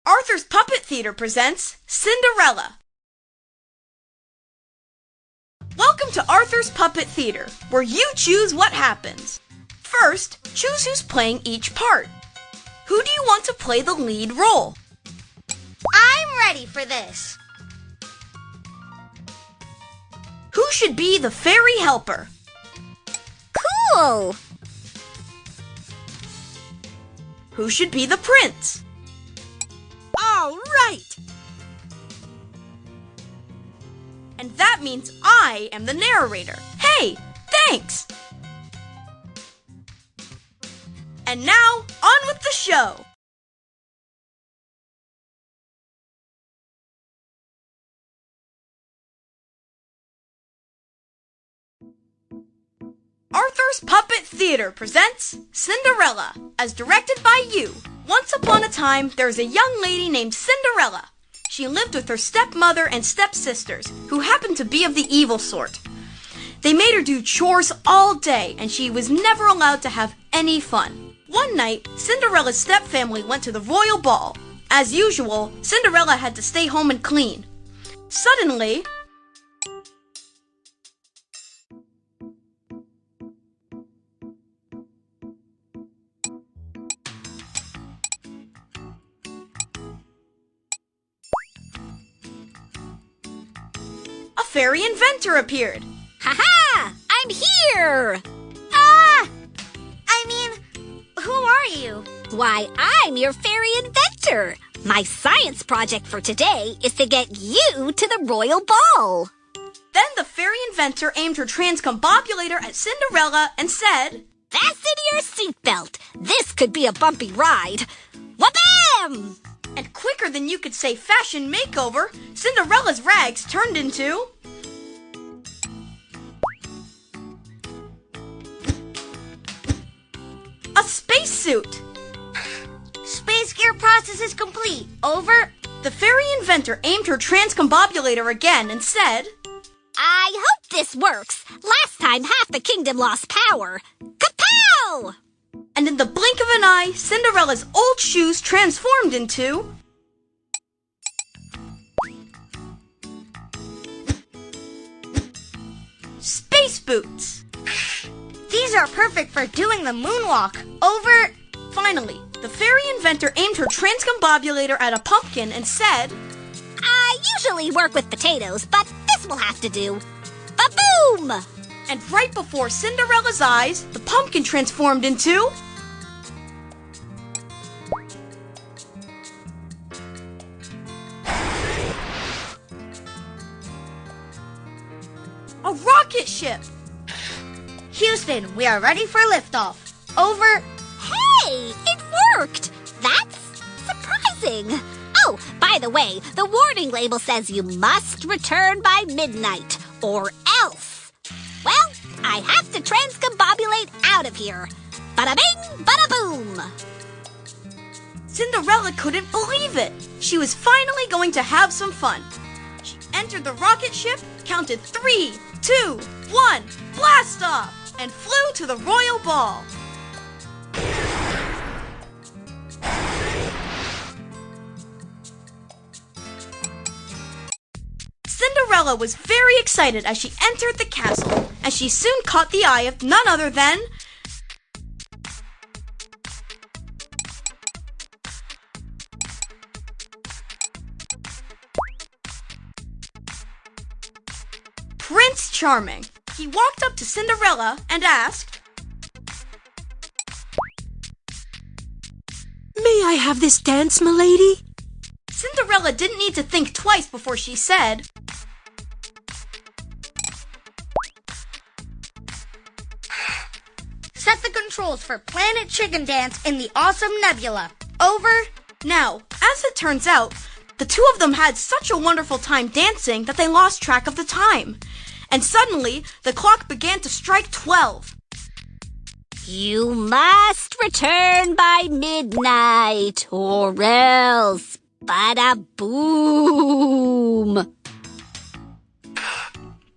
Arthur's Puppet Theater presents Cinderella. Welcome to Arthur's Puppet Theater, where you choose what happens. First, choose who's playing each part. Who do you want to play the lead role? I'm ready for this. Who should be the fairy helper? Cool. Who should be the prince? All right. And that means I am the narrator. Hey, thanks! And now, on with the show! Arthur's Puppet Theater presents Cinderella, as directed by you. Once upon a time, there was a young lady named Cinderella. She lived with her stepmother and stepsisters, who happened to be of the evil sort. They made her do chores all day, and she was never allowed to have any fun. One night, Cinderella's stepfamily went to the royal ball. As usual, Cinderella had to stay home and clean. Suddenly, a fairy inventor appeared. Ha-ha! I'm here! Who are you? Why, I'm your fairy inventor. My science project for today is to get you to the royal ball. Then the fairy inventor aimed her transcombobulator at Cinderella and said, Fasten your seatbelt. This could be a bumpy ride. Wha-bam! And quicker than you could say fashion makeover, Cinderella's rags turned into a spacesuit. Space gear process is complete. Over. The fairy inventor aimed her transcombobulator again and said, I hope this works. Last time half the kingdom lost power. Kapow! And in the blink of an eye, Cinderella's old shoes transformed into space boots. These are perfect for doing the moonwalk. Over. Finally, the fairy inventor aimed her transcombobulator at a pumpkin and said, I usually work with potatoes, but this will have to do. Ba-boom! And right before Cinderella's eyes, the pumpkin transformed into a rocket ship. Houston, we are ready for liftoff. Over. Hey, it worked! That's surprising. Oh, by the way, the warning label says you must return by midnight, or else. Well, I have to transcombobulate out of here. Bada bing, bada boom. Cinderella couldn't believe it. She was finally going to have some fun. She entered the rocket ship, counted 3, 2, 1, blast off, and flew to the royal ball. Cinderella was very excited as she entered the castle, and she soon caught the eye of none other than Prince Charming. He walked up to Cinderella and asked, May I have this dance, m'lady? Cinderella didn't need to think twice before she said, Set the controls for Planet Chicken Dance in the awesome nebula. Over. Now, as it turns out, the two of them had such a wonderful time dancing that they lost track of the time. And suddenly, the clock began to strike 12. You must return by midnight, or else. Bada boom.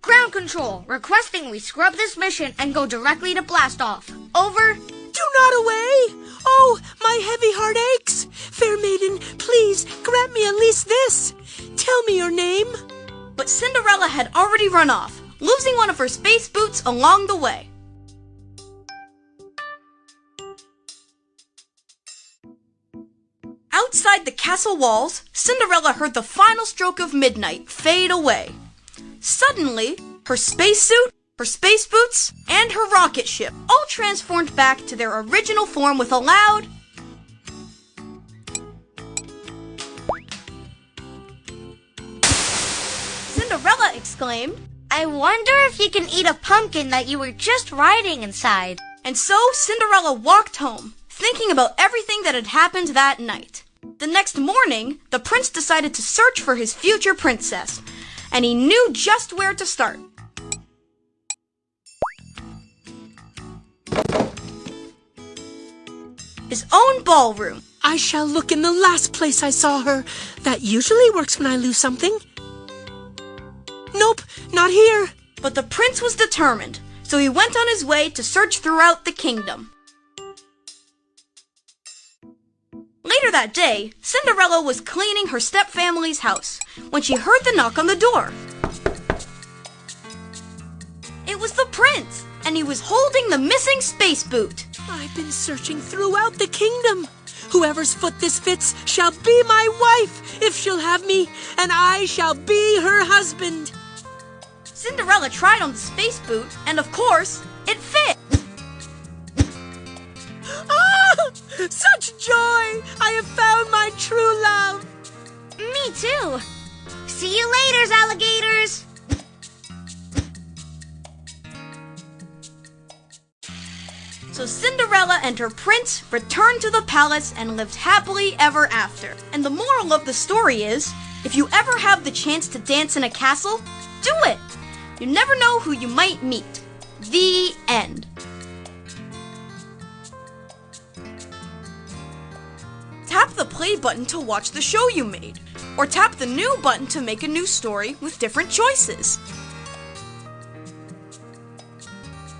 Ground control, requesting we scrub this mission and go directly to blast off. Over. Do not away! Oh, my heavy heart aches! Fair maiden, please grant me at least this. Tell me your name. But Cinderella had already run off, losing one of her space boots along the way. Outside the castle walls, Cinderella heard the final stroke of midnight fade away. Suddenly, her spacesuit, her space boots, and her rocket ship all transformed back to their original form with a loud Cinderella exclaimed, I wonder if you can eat a pumpkin that you were just riding inside. and so Cinderella walked home, thinking about everything that had happened that night. The next morning, the prince decided to search for his future princess, and he knew just where to start. His own ballroom. I shall look in the last place I saw her. That usually works when I lose something. Nope, not here. But the prince was determined, so he went on his way to search throughout the kingdom. Later that day, Cinderella was cleaning her stepfamily's house when she heard the knock on the door. It was the prince, and he was holding the missing space boot. I've been searching throughout the kingdom. Whoever's foot this fits shall be my wife, if she'll have me, and I shall be her husband. Cinderella tried on the space boot, and of course, it fit. Ah! Such joy! I have found my true love. Me too. See you later, alligators. So Cinderella and her prince returned to the palace and lived happily ever after. And the moral of the story is, if you ever have the chance to dance in a castle, do it! You never know who you might meet. The end. Tap the play button to watch the show you made, or tap the new button to make a new story with different choices.